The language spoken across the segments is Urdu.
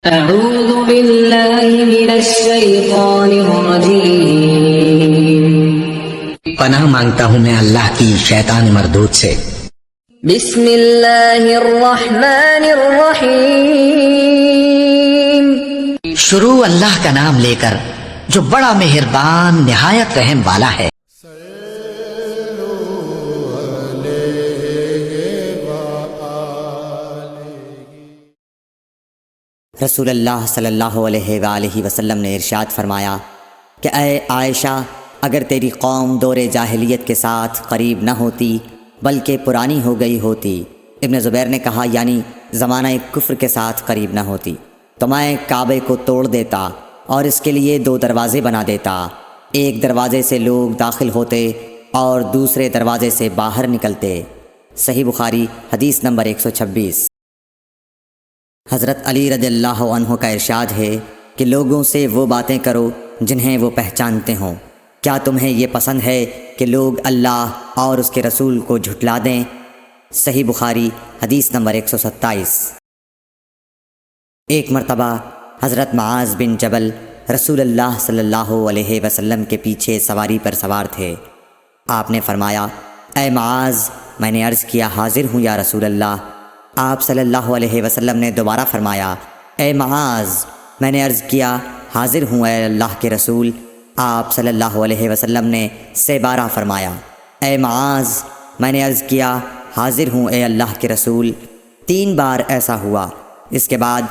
أعوذ بالله من الشيطان الرجيم پناہ مانگتا ہوں میں اللہ کی شیطان مردود سے۔ بسم اللہ الرحمن الرحیم شروع اللہ کا نام لے کر جو بڑا مہربان نہایت رحم والا ہے۔ رسول اللہ صلی اللہ علیہ وآلہ وسلم نے ارشاد فرمایا کہ اے عائشہ، اگر تیری قوم دور جاہلیت کے ساتھ قریب نہ ہوتی بلکہ پرانی ہو گئی ہوتی، ابن زبیر نے کہا یعنی زمانہ کفر کے ساتھ قریب نہ ہوتی، تو میں کعبے کو توڑ دیتا اور اس کے لیے 2 دروازے بنا دیتا، ایک دروازے سے لوگ داخل ہوتے اور دوسرے دروازے سے باہر نکلتے۔ صحیح بخاری حدیث نمبر 126۔ حضرت علی رضی اللہ عنہ کا ارشاد ہے کہ لوگوں سے وہ باتیں کرو جنہیں وہ پہچانتے ہوں۔ کیا تمہیں یہ پسند ہے کہ لوگ اللہ اور اس کے رسول کو جھٹلا دیں؟ صحیح بخاری حدیث نمبر 127۔ ایک مرتبہ حضرت معاذ بن جبل رسول اللہ صلی اللہ علیہ وسلم کے پیچھے سواری پر سوار تھے۔ آپ نے فرمایا، اے معاذ، میں نے عرض کیا حاضر ہوں یا رسول اللہ۔ آپ صلی اللہ علیہ وسلم نے دوبارہ فرمایا، اے معاذ، میں نے عرض کیا حاضر ہوں اے اللہ کے رسول۔ آپ صلی اللہ علیہ وسلم نے 12 فرمایا، اے معاذ، میں نے عرض کیا حاضر ہوں اے اللہ کے رسول۔ 3 بار ایسا ہوا۔ اس کے بعد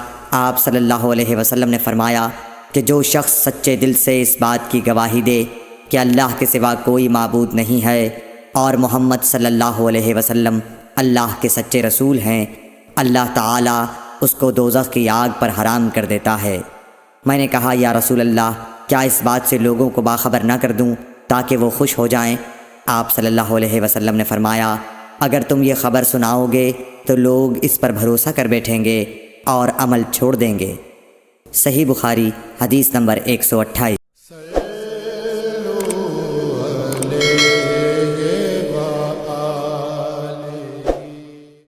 آپ صلی اللہ علیہ وسلم نے فرمایا کہ جو شخص سچے دل سے اس بات کی گواہی دے کہ اللہ کے سوا کوئی معبود نہیں ہے اور محمد صلی اللہ علیہ وسلم اللہ کے سچے رسول ہیں، اللہ تعالیٰ اس کو دوزخ کی آگ پر حرام کر دیتا ہے۔ میں نے کہا یا رسول اللہ، کیا اس بات سے لوگوں کو باخبر نہ کر دوں تاکہ وہ خوش ہو جائیں؟ آپ صلی اللہ علیہ وسلم نے فرمایا، اگر تم یہ خبر سناؤ گے تو لوگ اس پر بھروسہ کر بیٹھیں گے اور عمل چھوڑ دیں گے۔ صحیح بخاری حدیث نمبر 128۔